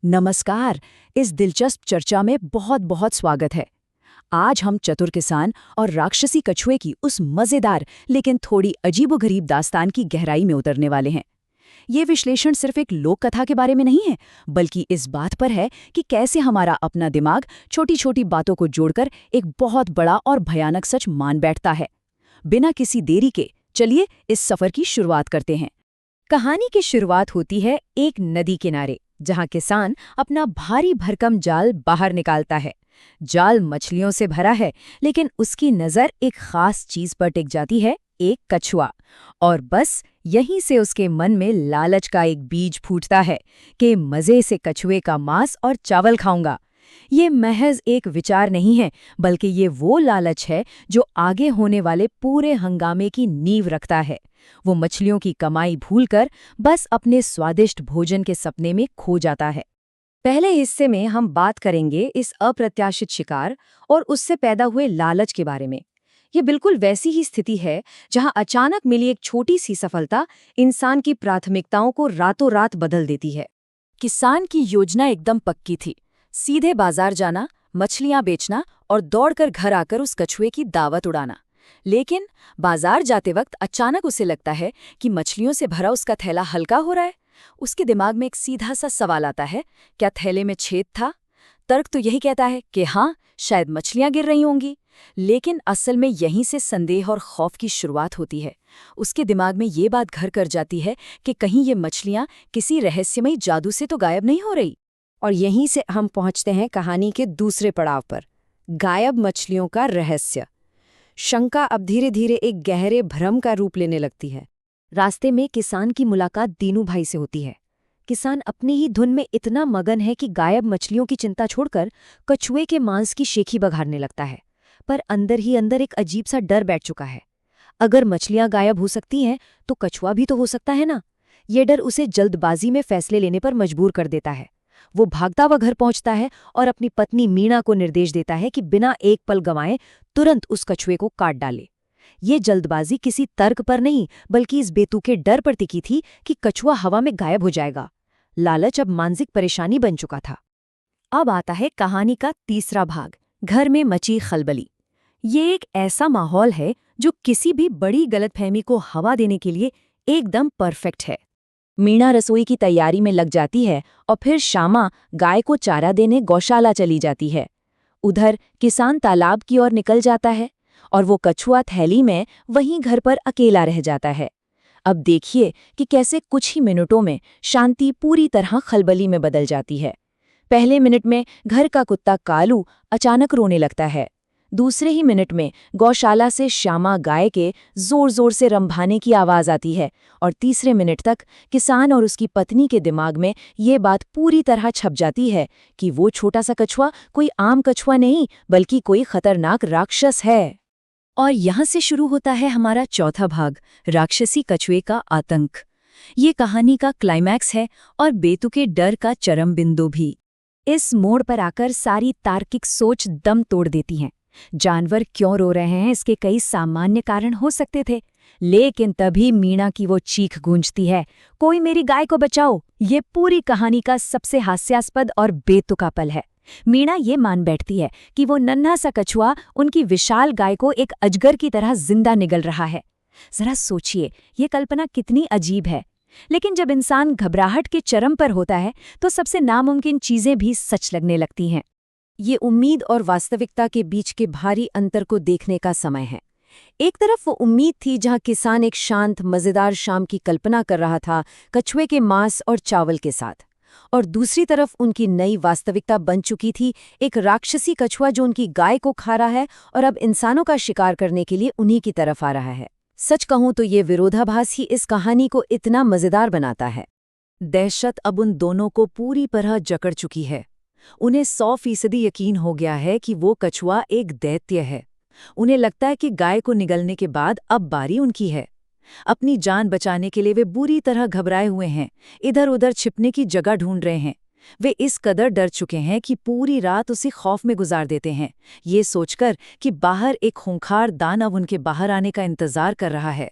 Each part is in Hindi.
नमस्कार। इस दिलचस्प चर्चा में बहुत बहुत स्वागत है। आज हम चतुर किसान और राक्षसी कछुए की उस मजेदार लेकिन थोड़ी अजीबोगरीब दास्तान की गहराई में उतरने वाले हैं। ये विश्लेषण सिर्फ एक लोक कथा के बारे में नहीं है, बल्कि इस बात पर है कि कैसे हमारा अपना दिमाग छोटी छोटी बातों को जोड़कर एक बहुत बड़ा और भयानक सच मान बैठता है। बिना किसी देरी के चलिए इस सफर की शुरुआत करते हैं। कहानी की शुरुआत होती है एक नदी किनारे, जहां किसान अपना भारी भरकम जाल बाहर निकालता है। जाल मछलियों से भरा है, लेकिन उसकी नजर एक खास चीज पर टिक जाती है, एक कछुआ। और बस यहीं से उसके मन में लालच का एक बीज फूटता है कि मजे से कछुए का मांस और चावल खाऊंगा। ये महज एक विचार नहीं है, बल्कि ये वो लालच है जो आगे होने वाले पूरे हंगामे की नींव रखता है। वो मछलियों की कमाई भूलकर बस अपने स्वादिष्ट भोजन के सपने में खो जाता है। पहले हिस्से में हम बात करेंगे इस अप्रत्याशित शिकार और उससे पैदा हुए लालच के बारे में। ये बिल्कुल वैसी ही स्थिति है जहां अचानक मिली एक छोटी सी सफलता इंसान की प्राथमिकताओं को रातों रात बदल देती है। किसान की योजना एकदम पक्की थी, सीधे बाजार जाना, मछलियां बेचना और दौड़कर घर आकर उस कछुए की दावत उड़ाना। लेकिन बाजार जाते वक्त अचानक उसे लगता है कि मछलियों से भरा उसका थैला हल्का हो रहा है। उसके दिमाग में एक सीधा सा सवाल आता है, क्या थैले में छेद था? तर्क तो यही कहता है कि हाँ, शायद मछलियां गिर रही होंगी। लेकिन असल में यहीं से संदेह और खौफ की शुरुआत होती है। उसके दिमाग में ये बात घर कर जाती है कि कहीं ये मछलियां किसी रहस्यमयी जादू से तो गायब नहीं हो रही। और यहीं से हम पहुंचते हैं कहानी के दूसरे पड़ाव पर, गायब मछलियों का रहस्य। शंका अब धीरे धीरे एक गहरे भ्रम का रूप लेने लगती है। रास्ते में किसान की मुलाकात दीनू भाई से होती है। किसान अपनी ही धुन में इतना मगन है कि गायब मछलियों की चिंता छोड़कर कछुए के मांस की शेखी बघारने लगता है। पर अंदर ही अंदर एक अजीब सा डर बैठ चुका है। अगर मछलियां गायब हो सकती हैं तो कछुआ भी तो हो सकता है ना। ये डर उसे जल्दबाजी में फैसले लेने पर मजबूर कर देता है। वो भागता हुआ घर पहुंचता है और अपनी पत्नी मीणा को निर्देश देता है कि बिना एक पल गंवाए तुरंत उस कछुए को काट डाले। ये जल्दबाजी किसी तर्क पर नहीं, बल्कि इस बेतुके डर पर टिकी थी कि कछुआ हवा में गायब हो जाएगा। लालच अब मानसिक परेशानी बन चुका था। अब आता है कहानी का तीसरा भाग, घर में मची खलबली। ये एक ऐसा माहौल है जो किसी भी बड़ी गलतफहमी को हवा देने के लिए एकदम परफेक्ट है। मीणा रसोई की तैयारी में लग जाती है और फिर श्यामा गाय को चारा देने गौशाला चली जाती है। उधर किसान तालाब की ओर निकल जाता है और वो कछुआ थैली में वहीं घर पर अकेला रह जाता है। अब देखिए कि कैसे कुछ ही मिनटों में शांति पूरी तरह खलबली में बदल जाती है। पहले मिनट में घर का कुत्ता कालू अचानक रोने लगता है। दूसरे ही मिनट में गौशाला से श्यामा गाय के जोर जोर से रंभाने की आवाज आती है और तीसरे मिनट तक किसान और उसकी पत्नी के दिमाग में ये बात पूरी तरह छप जाती है कि वो छोटा सा कछुआ कोई आम कछुआ नहीं, बल्कि कोई खतरनाक राक्षस है। और यहाँ से शुरू होता है हमारा चौथा भाग, राक्षसी कछुए का आतंक। ये कहानी का क्लाइमैक्स है और बेतुके डर का चरम बिंदु भी। इस मोड़ पर आकर सारी तार्किक सोच दम तोड़ देती है। जानवर क्यों रो रहे हैं, इसके कई सामान्य कारण हो सकते थे, लेकिन तभी मीणा की वो चीख गूंजती है, कोई मेरी गाय को बचाओ। ये पूरी कहानी का सबसे हास्यास्पद और बेतुका पल है। मीणा ये मान बैठती है कि वो नन्हा सा कछुआ उनकी विशाल गाय को एक अजगर की तरह जिंदा निगल रहा है। जरा सोचिए, ये कल्पना कितनी अजीब है। लेकिन जब इंसान घबराहट के चरम पर होता है तो सबसे नामुमकिन चीजें भी सच लगने लगती हैं। ये उम्मीद और वास्तविकता के बीच के भारी अंतर को देखने का समय है। एक तरफ वो उम्मीद थी जहां किसान एक शांत मजेदार शाम की कल्पना कर रहा था कछुए के मांस और चावल के साथ, और दूसरी तरफ उनकी नई वास्तविकता बन चुकी थी एक राक्षसी कछुआ जो उनकी गाय को खा रहा है और अब इंसानों का शिकार करने के लिए उन्हीं की तरफ आ रहा है। सच कहूं तो ये विरोधाभास ही इस कहानी को इतना मजेदार बनाता है। दहशत अब उन दोनों को पूरी तरह जकड़ चुकी है। उन्हें 100% यकीन हो गया है कि वो कछुआ एक दैत्य है। उन्हें लगता है कि गाय को निगलने के बाद अब बारी उनकी है। अपनी जान बचाने के लिए वे बुरी तरह घबराए हुए हैं, इधर उधर छिपने की जगह ढूंढ रहे हैं। वे इस कदर डर चुके हैं कि पूरी रात उसी खौफ में गुजार देते हैं, ये सोचकर कि बाहर एक खूंखार दानव उनके बाहर आने का इंतजार कर रहा है।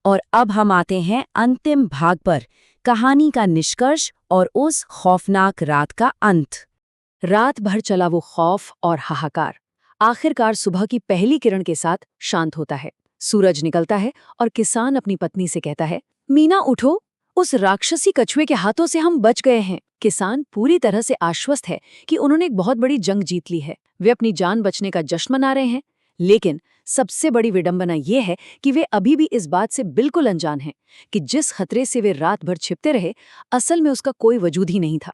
और अब हम आते हैं अंतिम भाग पर, कहानी का निष्कर्ष और उस खौफनाक रात का अंत। रात भर चला वो खौफ और हाहाकार। आखिरकार सुबह की पहली किरण के साथ शांत होता है। सूरज निकलता है और किसान अपनी पत्नी से कहता है, मीना उठो, उस राक्षसी कछुए के हाथों से हम बच गए हैं। किसान पूरी तरह से आश्वस्त है कि उन्होंने एक बहुत बड़ी जंग जीत ली है। वे अपनी जान बचने का जश्न मना रहे हैं। लेकिन सबसे बड़ी विडंबना ये है कि वे अभी भी इस बात से बिल्कुल अनजान हैं कि जिस खतरे से वे रात भर छिपते रहे, असल में उसका कोई वजूद ही नहीं था।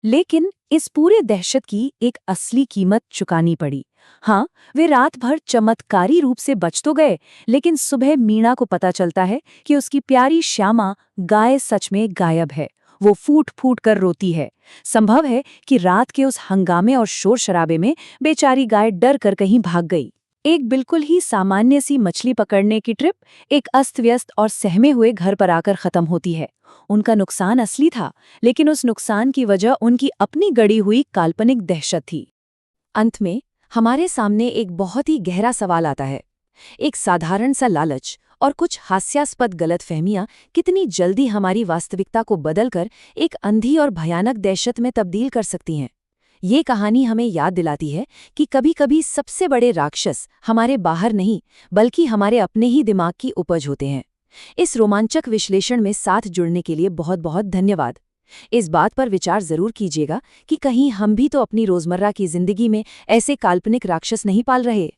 लेकिन इस पूरे दहशत की एक असली कीमत चुकानी पड़ी। हाँ, वे रात भर चमत्कारी रूप से बच तो गए, लेकिन सुबह मीणा को पता चलता है कि उसकी प्यारी श्यामा गाय सच में गायब है। वो फूट फूट कर रोती है। संभव है कि रात के उस हंगामे और शोर शराबे में बेचारी गाय डर कर कहीं भाग गई। एक बिल्कुल ही सामान्य सी मछली पकड़ने की ट्रिप एक अस्त व्यस्त और सहमे हुए घर पर आकर खत्म होती है। उनका नुकसान असली था, लेकिन उस नुकसान की वजह उनकी अपनी गढ़ी हुई काल्पनिक दहशत थी। अंत में हमारे सामने एक बहुत ही गहरा सवाल आता है। एक साधारण सा लालच और कुछ हास्यास्पद गलतफहमियां कितनी जल्दी हमारी वास्तविकता को बदलकर एक अंधी और भयानक दहशत में तब्दील कर सकती हैं। ये कहानी हमें याद दिलाती है कि कभी-कभी सबसे बड़े राक्षस हमारे बाहर नहीं, बल्कि हमारे अपने ही दिमाग की उपज होते हैं। इस रोमांचक विश्लेषण में साथ जुड़ने के लिए बहुत बहुत धन्यवाद। इस बात पर विचार जरूर कीजिएगा कि कहीं हम भी तो अपनी रोजमर्रा की जिंदगी में ऐसे काल्पनिक राक्षस नहीं पाल रहे।